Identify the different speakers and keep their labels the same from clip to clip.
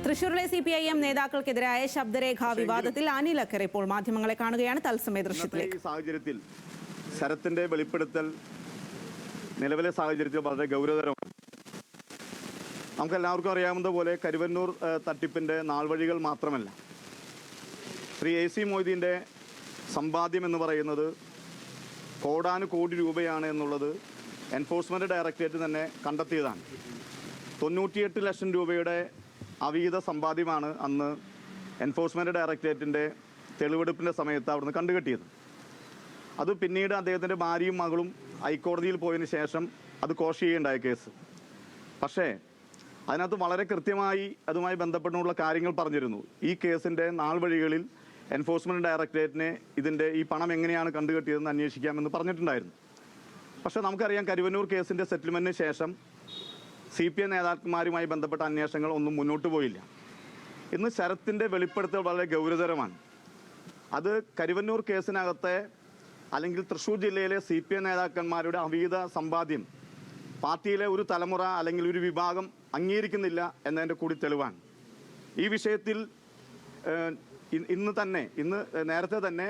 Speaker 1: തൃശൂരിലെ CPIM നേതാക്കൾക്കെതിരായ ശബ്ദരേഖാ വിവാദത്തിൽ അനിൽ അക്കരെ ഇപ്പോൾ മാധ്യമങ്ങളെ കാണുകയാണ്. തത്സമയ ദൃശ്യത്തിലേക്ക്.
Speaker 2: ഈ സാഹചര്യത്തിൽ ശരത്തിന്റെ വെളിപ്പെടുത്തൽ നിലവിലെ സാഹചര്യത്തിൽ വളരെ ഗൗരവതരമാണ്. നമുക്കെല്ലാവർക്കും അറിയാവുന്ന പോലെ കരുവന്നൂർ തട്ടിപ്പിന്റെ നാൾവഴികൾ മാത്രമല്ല, ശ്രീ AC മൊയ്തീൻ്റെ സമ്പാദ്യം എന്ന് പറയുന്നത് കോടാനുകോടി രൂപയാണ് എന്നുള്ളത് എൻഫോഴ്സ്മെന്റ് ഡയറക്ടറേറ്റ് തന്നെ കണ്ടെത്തിയതാണ്. 98 ലക്ഷം രൂപയുടെ അവിഹിത സമ്പാദ്യമാണ് അന്ന് എൻഫോഴ്സ്മെന്റ് ഡയറക്ടറേറ്റിൻ്റെ തെളിവെടുപ്പിൻ്റെ സമയത്ത് അവിടുന്ന് കണ്ടുകെട്ടിയത്. അത് പിന്നീട് അദ്ദേഹത്തിൻ്റെ ഭാര്യയും മകളും ഹൈക്കോടതിയിൽ പോയതിന് ശേഷം അത് കോഷ് ചെയ്യുകയുണ്ടായ കേസ്. പക്ഷേ അതിനകത്ത് വളരെ കൃത്യമായി അതുമായി ബന്ധപ്പെട്ടുള്ള കാര്യങ്ങൾ പറഞ്ഞിരുന്നു. ഈ കേസിൻ്റെ നാൾവഴികളിൽ എൻഫോഴ്സ്മെന്റ് ഡയറക്ടറേറ്റിനെ ഈ പണം എങ്ങനെയാണ് കണ്ടുകെട്ടിയതെന്ന് അന്വേഷിക്കാമെന്ന് പറഞ്ഞിട്ടുണ്ടായിരുന്നു. പക്ഷേ നമുക്കറിയാം, കരുവന്നൂർ കേസിൻ്റെ സെറ്റിൽമെൻറ്റിന് ശേഷം CPI നേതാക്കന്മാരുമായി ബന്ധപ്പെട്ട അന്വേഷണങ്ങൾ ഒന്നും മുന്നോട്ട് പോയില്ല. ഇന്ന് ശരത്തിൻ്റെ വെളിപ്പെടുത്തൽ വളരെ ഗൗരവതരമാണ്. അത് കരുവന്നൂർ കേസിനകത്തെ അല്ലെങ്കിൽ തൃശ്ശൂർ ജില്ലയിലെ CPI നേതാക്കന്മാരുടെ അവിഹിത സമ്പാദ്യം പാർട്ടിയിലെ ഒരു തലമുറ അല്ലെങ്കിൽ ഒരു വിഭാഗം അംഗീകരിക്കുന്നില്ല എന്നതിൻ്റെ കൂടി തെളിവാണ്. ഈ വിഷയത്തിൽ ഇന്ന് നേരത്തെ തന്നെ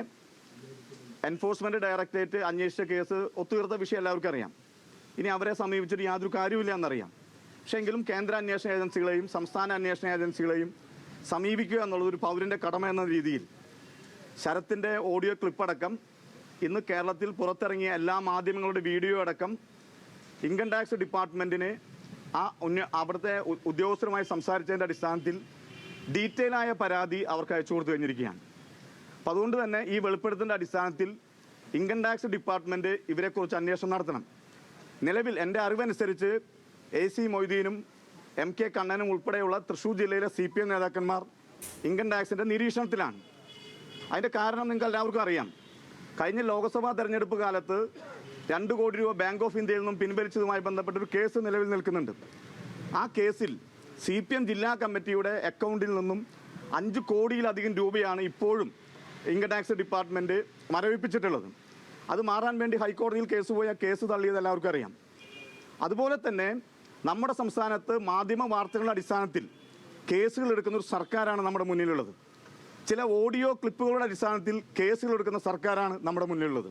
Speaker 2: എൻഫോഴ്സ്മെന്റ് ഡയറക്ടറേറ്റ് അന്വേഷിച്ച കേസ് ഒത്തുതീർത്ത വിഷയം എല്ലാവർക്കും അറിയാം. ഇനി അവരെ സമീപിച്ചിട്ട് യാതൊരു കാര്യമില്ല എന്നറിയാം. പക്ഷേ എങ്കിലും കേന്ദ്ര അന്വേഷണ ഏജൻസികളെയും സംസ്ഥാന അന്വേഷണ ഏജൻസികളെയും സമീപിക്കുക എന്നുള്ളത് ഒരു പൗരൻ്റെ കടമ എന്ന രീതിയിൽ ശരത്തിൻ്റെ ഓഡിയോ ക്ലിപ്പടക്കം ഇന്ന് കേരളത്തിൽ പുറത്തിറങ്ങിയ എല്ലാ മാധ്യമങ്ങളുടെ വീഡിയോ അടക്കം ഇൻകം ടാക്സ് ഡിപ്പാർട്ട്മെൻറ്റിന് അവിടുത്തെ ഉദ്യോഗസ്ഥരുമായി സംസാരിച്ചതിൻ്റെ അടിസ്ഥാനത്തിൽ ഡീറ്റെയിൽ ആയ പരാതി അവർക്ക് അയച്ചു കൊടുത്തു കഴിഞ്ഞിരിക്കുകയാണ്. അപ്പോൾ അതുകൊണ്ട് തന്നെ ഈ വെളിപ്പെടുത്തലിൻ്റെ അടിസ്ഥാനത്തിൽ ഇൻകം ടാക്സ് ഡിപ്പാർട്ട്മെൻറ്റ് ഇവരെക്കുറിച്ച് അന്വേഷണം നടത്തണം. നിലവിൽ എൻ്റെ അറിവനുസരിച്ച് AC മൊയ്തീനും MK കണ്ണനും ഉൾപ്പെടെയുള്ള തൃശ്ശൂർ ജില്ലയിലെ CPI നേതാക്കന്മാർ ഇൻകം ടാക്സിൻ്റെ നിരീക്ഷണത്തിലാണ്. അതിൻ്റെ കാരണം നിങ്ങൾക്ക് എല്ലാവർക്കും അറിയാം. കഴിഞ്ഞ ലോക്സഭാ തെരഞ്ഞെടുപ്പ് കാലത്ത് 2 കോടി രൂപ ബാങ്ക് ഓഫ് ഇന്ത്യയിൽ നിന്നും പിൻവലിച്ചതുമായി ബന്ധപ്പെട്ടൊരു കേസ് നിലവിൽ നിൽക്കുന്നുണ്ട്. ആ കേസിൽ CPM ജില്ലാ കമ്മിറ്റിയുടെ അക്കൗണ്ടിൽ നിന്നും 5 കോടിയിലധികം രൂപയാണ് ഇപ്പോഴും ഇൻകം ടാക്സ് ഡിപ്പാർട്ട്മെൻറ്റ് മരവിപ്പിച്ചിട്ടുള്ളത്. അത് മാറാൻ വേണ്ടി ഹൈക്കോടതിയിൽ കേസ് പോയ കേസ് തള്ളിയത് എല്ലാവർക്കും അറിയാം. അതുപോലെ തന്നെ നമ്മുടെ സംസ്ഥാനത്ത് മാധ്യമ വാർത്തകളുടെ അടിസ്ഥാനത്തിൽ കേസുകൾ എടുക്കുന്ന ഒരു സർക്കാരാണ് നമ്മുടെ മുന്നിലുള്ളത്. ചില ഓഡിയോ ക്ലിപ്പുകളുടെ അടിസ്ഥാനത്തിൽ കേസുകൾ എടുക്കുന്ന സർക്കാരാണ് നമ്മുടെ മുന്നിലുള്ളത്.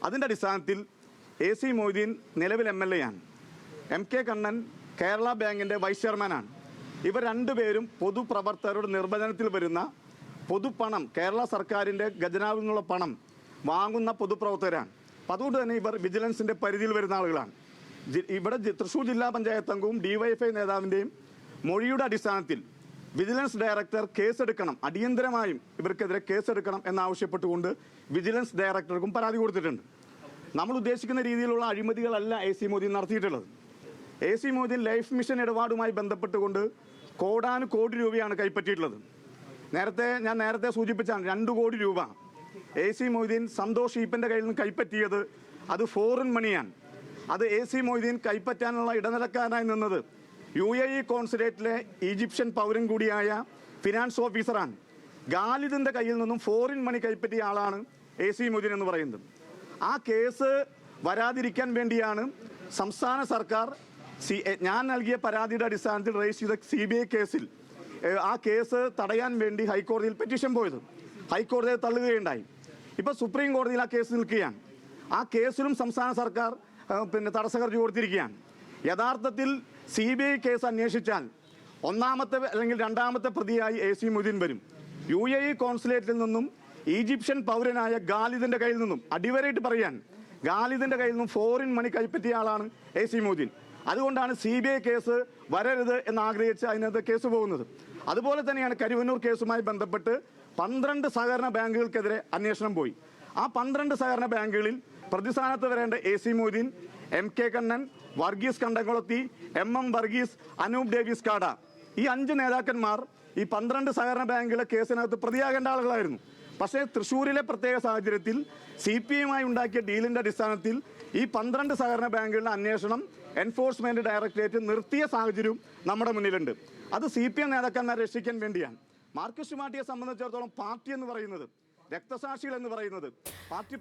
Speaker 2: അതിൻ്റെ അടിസ്ഥാനത്തിൽ AC മൊയ്തീൻ നിലവിൽ MLA ആണ്. MK കണ്ണൻ കേരള ബാങ്കിൻ്റെ വൈസ് ചെയർമാനാണ്. ഇവർ രണ്ടുപേരും പൊതുപ്രവർത്തകരുടെ നിർവചനത്തിൽ വരുന്ന പൊതുപണം, കേരള സർക്കാരിൻ്റെ ഖജനാവിൽ നിന്നുള്ള പണം വാങ്ങുന്ന പൊതുപ്രവർത്തകരാണ്. അപ്പം അതുകൊണ്ട് തന്നെ ഇവർ വിജിലൻസിൻ്റെ പരിധിയിൽ വരുന്ന ആളുകളാണ്. ഇവിടെ തൃശ്ശൂർ ജില്ലാ പഞ്ചായത്ത് അംഗവും DYFI നേതാവിൻ്റെയും മൊഴിയുടെ അടിസ്ഥാനത്തിൽ വിജിലൻസ് ഡയറക്ടർ കേസെടുക്കണം, അടിയന്തരമായും ഇവർക്കെതിരെ കേസെടുക്കണം എന്നാവശ്യപ്പെട്ടുകൊണ്ട് വിജിലൻസ് ഡയറക്ടർക്കും പരാതി കൊടുത്തിട്ടുണ്ട്. നമ്മൾ ഉദ്ദേശിക്കുന്ന രീതിയിലുള്ള അഴിമതികളല്ല AC മൊയ്തീൻ നടത്തിയിട്ടുള്ളത്. AC മൊയ്തീൻ ലൈഫ് മിഷൻ ഇടപാടുമായി ബന്ധപ്പെട്ടുകൊണ്ട് കോടാനുകോടി രൂപയാണ് കൈപ്പറ്റിയിട്ടുള്ളത്. ഞാൻ നേരത്തെ സൂചിപ്പിച്ചാണ് 2 കോടി രൂപ AC മൊയ്തീൻ സന്തോഷ് ഈപ്പൻ്റെ കയ്യിൽ നിന്ന് കൈപ്പറ്റിയത്. അത് ഫോറിൻ മണിയാണ്. അത് AC മൊയ്തീൻ കൈപ്പറ്റാനുള്ള ഇടനിലക്കാരനായി നിന്നത് UAE കോൺസുലേറ്റിലെ ഈജിപ്ഷ്യൻ പൗരൻ കൂടിയായ ഫിനാൻസ് ഓഫീസറാണ്. ഖാലിദിൻ്റെ കയ്യിൽ നിന്നും ഫോറിൻ മണി കൈപ്പറ്റിയ ആളാണ് AC മൊയ്തീൻ എന്ന് പറയുന്നത്. ആ കേസ് വരാതിരിക്കാൻ വേണ്ടിയാണ് സംസ്ഥാന സർക്കാർ ഞാൻ നൽകിയ പരാതിയുടെ അടിസ്ഥാനത്തിൽ രജിസ്റ്റർ ചെയ്ത CBI കേസിൽ ആ കേസ് തടയാൻ വേണ്ടി ഹൈക്കോടതിയിൽ പെറ്റീഷൻ പോയത്. ഹൈക്കോടതിയെ തള്ളുകയുണ്ടായി. ഇപ്പോൾ സുപ്രീം കോടതിയിൽ ആ കേസ് നിൽക്കുകയാണ്. ആ കേസിലും സംസ്ഥാന സർക്കാർ തടസ്സഹർജി കൊടുത്തിരിക്കുകയാണ്. യഥാർത്ഥത്തിൽ CBI കേസ് അന്വേഷിച്ചാൽ ഒന്നാമത്തെ അല്ലെങ്കിൽ രണ്ടാമത്തെ പ്രതിയായി AC മൊയ്തീൻ വരും. UAE കോൺസുലേറ്റിൽ നിന്നും ഈജിപ്ഷ്യൻ പൗരനായ ഖാലിദിൻ്റെ കയ്യിൽ നിന്നും, അടിവരയിട്ട് പറയാൻ, ഖാലിദിൻ്റെ കയ്യിൽ നിന്നും ഫോറിൻ മണി കൈപ്പറ്റിയ ആളാണ് AC മൊയ്തീൻ. അതുകൊണ്ടാണ് CBI കേസ് വരരുത് എന്നാഗ്രഹിച്ച് അതിനകത്ത് കേസ് പോകുന്നത്. അതുപോലെ തന്നെയാണ് കരുവന്നൂർ കേസുമായി ബന്ധപ്പെട്ട് 12 സഹകരണ ബാങ്കുകൾക്കെതിരെ അന്വേഷണം പോയി. ആ 12 സഹകരണ ബാങ്കുകളിൽ പ്രതിസ്ഥാനത്ത് വരേണ്ട AC മൊയ്തീൻ, MK കണ്ണൻ, വർഗീസ് കണ്ടംകുളത്തി, MM വർഗീസ്, അനൂപ് ഡേവിസ് കാട, ഈ 5 നേതാക്കന്മാർ ഈ 12 സഹകരണ ബാങ്കുകളെ കേസിനകത്ത് പ്രതിയാകേണ്ട ആളുകളായിരുന്നു. പക്ഷേ തൃശ്ശൂരിലെ പ്രത്യേക സാഹചര്യത്തിൽ CPIയുമായി ഉണ്ടാക്കിയ ഡീലിൻ്റെ അടിസ്ഥാനത്തിൽ ഈ 12 സഹകരണ ബാങ്കുകളുടെ അന്വേഷണം എൻഫോഴ്സ്മെന്റ് ഡയറക്ടറേറ്റ് നിർത്തിയ സാഹചര്യവും നമ്മുടെ മുന്നിലുണ്ട്. അത് CPI നേതാക്കന്മാരെ രക്ഷിക്കാൻ വേണ്ടിയാണ്. മാർക്സിസ്റ്റ് പാർട്ടിയെ സംബന്ധിച്ചിടത്തോളം പാർട്ടി എന്ന് പറയുന്നത്, രക്തസാക്ഷികൾ എന്ന് പറയുന്നത്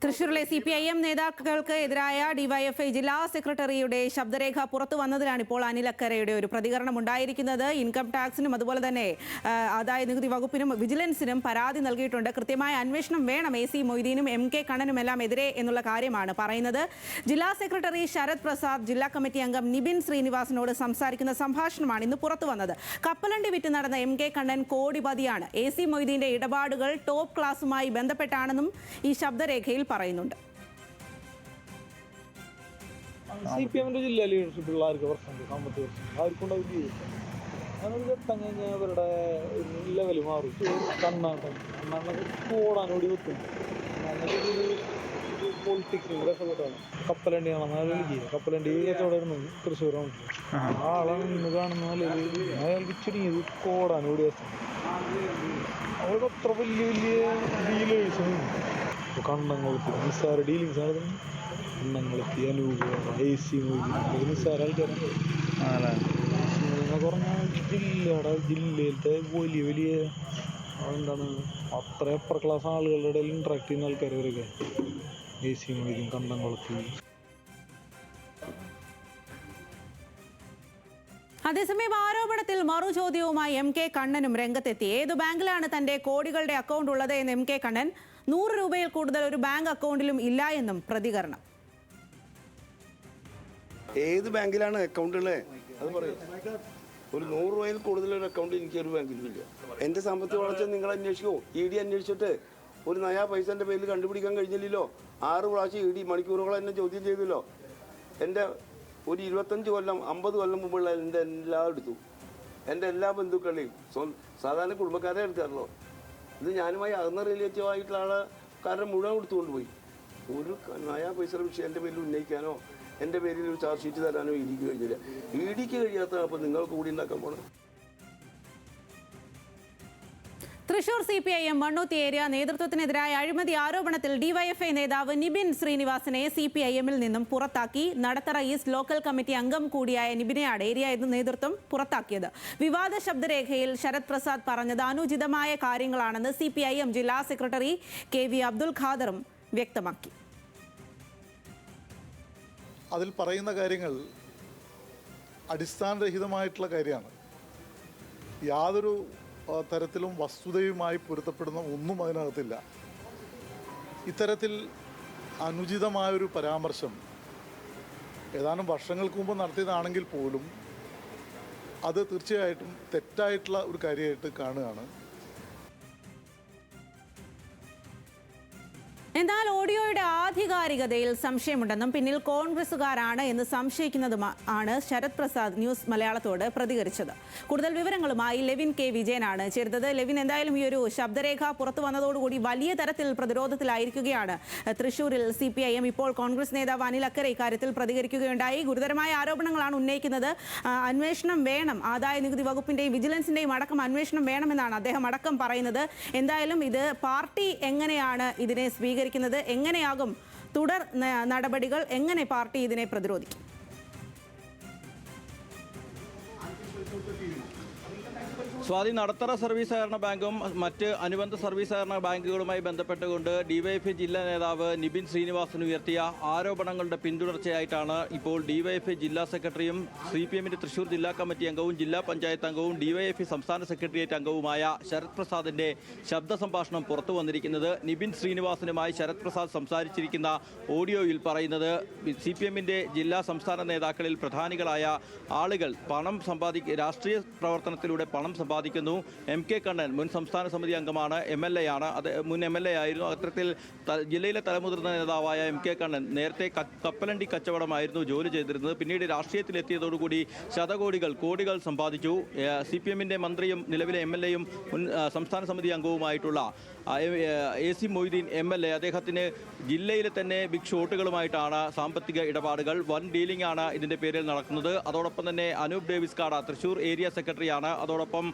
Speaker 1: തൃശൂരിലെ CPIM നേതാക്കൾക്ക് എതിരായ ഡിവൈഎഫ്ഐ ജില്ലാ സെക്രട്ടറിയുടെ ശബ്ദരേഖ പുറത്തു വന്നതിലാണ് ഇപ്പോൾ അനിൽ അക്കരയുടെ ഒരു പ്രതികരണം ഉണ്ടായിരിക്കുന്നത്. ഇൻകം ടാക്സിനും അതുപോലെ തന്നെ ആദായ നികുതി വകുപ്പിനും വിജിലൻസിനും പരാതി നൽകിയിട്ടുണ്ട്. കൃത്യമായ അന്വേഷണം വേണം AC മൊയ്തീനും MK കണ്ണനും എല്ലാം എതിരെ എന്നുള്ള കാര്യമാണ് പറയുന്നത്. ജില്ലാ സെക്രട്ടറി ശരത് പ്രസാദ് ജില്ലാ കമ്മിറ്റി അംഗം നിബിൻ ശ്രീനിവാസനോട് സംസാരിക്കുന്ന സംഭാഷണമാണ് ഇന്ന് പുറത്തു വന്നത്. കപ്പലണ്ടി വിറ്റ് നടന്ന MK കണ്ണൻ കോടിപതിയാണ്. AC മൊയ്തീന്റെ ഇടപാടുകൾ ടോപ്പ് ക്ലാസുമായി ബന്ധപ്പെട്ടാണെന്നും ഈ ശബ്ദരേഖയിൽ പറയുന്നുണ്ട്.
Speaker 3: CPM ജില്ലാ ലീഡർഷിപ്പുള്ള ആർക്ക് പ്രശ്നമുണ്ട്, സാമ്പത്തിക പ്രശ്നം ആർക്കുണ്ടാവും. അങ്ങനെ ഘട്ടം കഴിഞ്ഞാൽ അവരുടെ ലെവൽ മാറും. കണ്ണാന്നൊക്കെ കോടാനോടി വെക്കും. പൊളിറ്റിക്സ് രക്ഷപ്പെട്ടാണ്. കപ്പലണ്ടിയാണെന്ന് വിളിക്കുക. കപ്പലണ്ടി കച്ചവടം തൃശ്ശൂരാണ്. ആളാണ് ഇന്ന് കാണുന്ന നിലയിൽ അയാൾക്ക് ചുരുങ്ങിയത് കോടാനോടി വശം. അവർക്ക് അത്ര വലിയ വലിയ ഡീലേഴ്സാണ്. കണ്ണംകുളത്തി നിസ്സാര ഡീലിങ്സ് ആണ്. കണ്ണംകുളത്തി അനൂപ് AC മൊയ്തീൻ നിസ്സാര ആൾക്കാരാണ്. എന്ന് പറഞ്ഞാൽ ജില്ലയിലത്തെ വലിയ വലിയ എന്താണ് അത്ര അപ്പർ ക്ലാസ് ആളുകളുടെ ഇടയിൽ ഇൻട്രാക്ട് ചെയ്യുന്ന ആൾക്കാർ ഇവരൊക്കെ. AC മൊയ്തീൻ കണ്ണംകുളത്തി.
Speaker 1: അതേസമയം ആരോപണത്തിൽ മറുചോദ്യവുമായി MK കണ്ണനും രംഗത്തെത്തി. ഏതു ബാങ്കിലാണ് തന്റെ കോടികളുടെ അക്കൗണ്ട് ഉള്ളത് എന്ന് MK കണ്ണൻ. 100 രൂപയിൽ കൂടുതൽ ഒരു ബാങ്ക് അക്കൗണ്ടിലും ഇല്ല എന്നും പ്രതികരണം.
Speaker 4: ഏത് ബാങ്കിലാണ് അക്കൗണ്ട് ഉള്ളത് അത് പറയും. ഒരു 100 രൂപയിൽ കൂടുതൽ ഒരു അക്കൗണ്ട് എനിക്ക് ഒരു ബാങ്കിലില്ല. എൻ്റെ സാമ്പത്തിക വളർച്ച നിങ്ങൾ അന്വേഷിക്കോ. ED അന്വേഷിച്ചിട്ട് ഒരു നയാ പൈസ എൻ്റെ പേരിൽ കണ്ടുപിടിക്കാൻ കഴിഞ്ഞില്ലല്ലോ. 6 പ്രാവശ്യം ED മണിക്കൂറുകൾ എന്നെ ചോദ്യം ചെയ്തല്ലോ. എൻ്റെ ഒരു 25 കൊല്ലം 50 കൊല്ലം മുമ്പുള്ള എൻ്റെ എല്ലാം എടുത്തു. എൻ്റെ എല്ലാ ബന്ധുക്കളെയും സാധാരണ കുടുംബക്കാരെ എടുക്കാറല്ലോ. ഇത് ഞാനുമായി അകന്ന റിലേറ്റീവ് ആയിട്ടുള്ള ആൾക്കാരെ മുഴുവൻ എടുത്തുകൊണ്ട് പോയി. ഒരു നയാ പൈസയുടെ വിഷയം എൻ്റെ പേരിൽ ഉന്നയിക്കാനോ എൻ്റെ പേരിൽ ഒരു ചാർജ് ഷീറ്റ് തരാനോ EDക്ക് കഴിഞ്ഞില്ല. EDക്ക് കഴിയാത്തതാണ് അപ്പോൾ നിങ്ങൾ കൂടി ഉണ്ടാക്കാൻ പോകണം.
Speaker 1: തൃശൂർ CPIM മണ്ണൂത്തി ഏരിയ നേതൃത്വത്തിനെതിരായ അഴിമതി ആരോപണത്തിൽ ഡിവൈഎഫ്ഐ നേതാവ് നിബിൻ ശ്രീനിവാസനെ CPIM-ൽ നിന്നും പുറത്താക്കി. നടത്തറ ഈസ്റ്റ് ലോക്കൽ കമ്മിറ്റി അംഗം കൂടിയായ നിബിനെയാണ് ഏരിയ നേതൃത്വം പുറത്താക്കിയത്. വിവാദ ശബ്ദരേഖയിൽ ശരത് പ്രസാദ് പറഞ്ഞത് അനുചിതമായ കാര്യങ്ങളാണെന്ന് CPIM ജില്ലാ സെക്രട്ടറി KV അബ്ദുൽ ഖാദറും വ്യക്തമാക്കി.
Speaker 5: അതിൽ പറയുന്ന കാര്യങ്ങൾ അടിസ്ഥാനരഹിതമായിട്ടുള്ള കാര്യമാണ്. യാതൊരു തരത്തിലും വസ്തുതയുമായി പൊരുത്തപ്പെടുന്ന ഒന്നും അതിനകത്തില്ല. ഇത്തരത്തിൽ അനുചിതമായൊരു പരാമർശം ഏതാനും വർഷങ്ങൾക്ക് മുമ്പ് നടത്തിയതാണെങ്കിൽ പോലും അത് തീർച്ചയായിട്ടും തെറ്റായിട്ടുള്ള ഒരു കാര്യമായിട്ട് കാണുകയാണ്.
Speaker 1: എന്നാൽ ഓഡിയോയുടെ ആധികാരികതയിൽ സംശയമുണ്ടെന്നും പിന്നിൽ കോൺഗ്രസുകാരാണ് എന്ന് സംശയിക്കുന്നതുമാണ് ശരത് പ്രസാദ് ന്യൂസ് മലയാളത്തോട് പ്രതികരിച്ചത്. കൂടുതൽ വിവരങ്ങളുമായി ലെവിൻ K വിജയനാണ് ചേർന്നത്. ലെവിൻ, എന്തായാലും ഈ ഒരു ശബ്ദരേഖ പുറത്തു വന്നതോടുകൂടി വലിയ തരത്തിൽ പ്രതിരോധത്തിലായിരിക്കുകയാണ് തൃശൂരിൽ CPIM. ഇപ്പോൾ കോൺഗ്രസ് നേതാവ് അനിൽ അക്കര ഇക്കാര്യത്തിൽ പ്രതികരിക്കുകയുണ്ടായി. ഗുരുതരമായ ആരോപണങ്ങളാണ് ഉന്നയിക്കുന്നത്. അന്വേഷണം വേണം, ആദായ നികുതി വകുപ്പിന്റെയും വിജിലൻസിന്റെയും അടക്കം അന്വേഷണം വേണമെന്നാണ് അദ്ദേഹം അടക്കം പറയുന്നത്. എന്തായാലും ഇത് പാർട്ടി എങ്ങനെയാണ് ഇതിനെ സ്വീകരിക്കുന്നത്, എങ്ങനെയാകും തുടർ നടപടികൾ, എങ്ങനെ പാർട്ടി ഇതിനെ പ്രതിരോധിക്കും?
Speaker 6: സ്വാതി, നടത്തറ സർവീസ് സഹകരണ ബാങ്കും മറ്റ് അനുബന്ധ സർവീസ് സഹകരണ ബാങ്കുകളുമായി ബന്ധപ്പെട്ടുകൊണ്ട് ഡിവൈഎഫ്ഐ ജില്ലാ നേതാവ് നിബിൻ ശ്രീനിവാസൻ ഉയർത്തിയ ആരോപണങ്ങളുടെ പിന്തുടർച്ചയായിട്ടാണ് ഇപ്പോൾ ഡിവൈഎഫ്ഐ ജില്ലാ സെക്രട്ടറിയും CPM-ന്റെ തൃശൂർ ജില്ലാ കമ്മിറ്റി അംഗവും ജില്ലാ പഞ്ചായത്ത് അംഗവും ഡിവൈഎഫ്ഐ സംസ്ഥാന സെക്രട്ടേറിയറ്റ് അംഗവുമായ ശരത് പ്രസാദിന്റെ ശബ്ദ സംഭാഷണം പുറത്തു വന്നിരിക്കുന്നത്. നിബിൻ ശ്രീനിവാസനുമായി ശരത് പ്രസാദ് സംസാരിച്ചിരിക്കുന്ന ഓഡിയോയിൽ പറയുന്നത് CPM-ന്റെ ജില്ലാ സംസ്ഥാന നേതാക്കളിൽ പ്രധാനികളായ ആളുകൾ പണം രാഷ്ട്രീയ പ്രവർത്തനത്തിലൂടെ പണം സമ്പാദിക്കുന്നു. MK കണ്ണൻ മുൻ സംസ്ഥാന സമിതി അംഗമാണ്, MLA ആണ്, അത് മുൻ MLA ആയിരുന്നു. അത്തരത്തിൽ ജില്ലയിലെ തലമുതിർന്ന നേതാവായ MK കണ്ണൻ നേരത്തെ കപ്പലണ്ടി കച്ചവടമായിരുന്നു ജോലി ചെയ്തിരുന്നത്. പിന്നീട് രാഷ്ട്രീയത്തിലെത്തിയതോടുകൂടി കോടികൾ സമ്പാദിച്ചു. CPM-ന്റെ മന്ത്രിയും നിലവിലെ MLA-യും മുൻ സംസ്ഥാന സമിതി അംഗവുമായിട്ടുള്ള AC മൊയ്തീൻ MLA, അദ്ദേഹത്തിന് ജില്ലയിലെ തന്നെ ബിഗ് ഷോട്ടുകളുമായിട്ടാണ് സാമ്പത്തിക ഇടപാടുകൾ. വൻ ഡീലിംഗ് ആണ് ഇതിൻ്റെ പേരിൽ നടക്കുന്നത്. അതോടൊപ്പം തന്നെ അനൂപ് ഡേവിസ് കാട തൃശൂർ ഏരിയ സെക്രട്ടറിയാണ്. അതോടൊപ്പം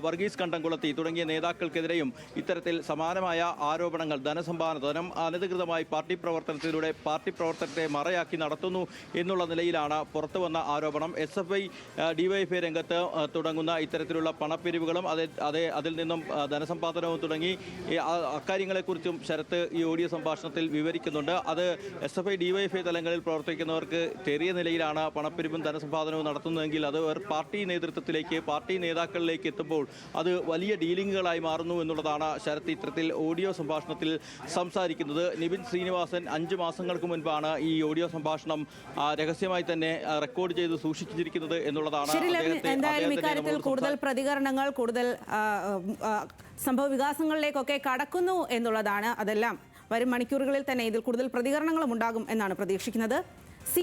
Speaker 6: വർഗീസ് കണ്ടംകുളത്തി തുടങ്ങിയ നേതാക്കൾക്കെതിരെയും ഇത്തരത്തിൽ സമാനമായ ആരോപണങ്ങൾ, ധനം അനധികൃതമായി പാർട്ടി പ്രവർത്തനത്തിലൂടെ പാർട്ടി പ്രവർത്തനത്തെ മറയാക്കി നടത്തുന്നു എന്നുള്ള നിലയിലാണ് പുറത്തുവന്ന ആരോപണം. SFI DYFI രംഗത്ത് തുടങ്ങുന്ന ഇത്തരത്തിലുള്ള പണപ്പിരിവുകളും അതിൽ നിന്നും ധനസമ്പാദനവും തുടങ്ങി അക്കാര്യങ്ങളെക്കുറിച്ചും ശരത്ത് ഈ ഓഡിയോ സംഭാഷണത്തിൽ വിവരിക്കുന്നുണ്ട്. അത് SFI DYFI തലങ്ങളിൽ പ്രവർത്തിക്കുന്നവർക്ക് ചെറിയ നിലയിലാണ് പണപ്പിരിവും ധനസമ്പാദനവും നടത്തുന്നതെങ്കിൽ അത് പാർട്ടി നേതൃത്വത്തിലേക്ക്, പാർട്ടി നേതാക്കളിലേക്ക് എത്തുമ്പോൾ അത് വലിയ ഡീലിങ്ങുകളായി മാറുന്നു എന്നുള്ളതാണ് ശരത്ത് ഇത്തരത്തിൽ ഓഡിയോ സംഭാഷണത്തിൽ സംസാരിക്കുന്നത്. നിബിൻ ശ്രീനിവാസൻ 5 മാസങ്ങൾക്ക് മുൻപാണ് ഈ ഓഡിയോ സംഭാഷണം രഹസ്യമായി തന്നെ റെക്കോർഡ് ചെയ്ത് സൂക്ഷിച്ചിരിക്കുന്നത് എന്നുള്ളതാണ്.
Speaker 1: ശരി ലെവിൻ, എന്തായാലും ഇക്കാര്യത്തിൽ കൂടുതൽ പ്രതികരണങ്ങൾ, കൂടുതൽ സംഭവ വികാസങ്ങളിലേക്കൊക്കെ കടക്കുന്നു എന്നുള്ളതാണ്. അതെല്ലാം വരും മണിക്കൂറുകളിൽ തന്നെ ഇതിൽ കൂടുതൽ പ്രതികരണങ്ങളും ഉണ്ടാകും എന്നാണ് പ്രതീക്ഷിക്കുന്നത്.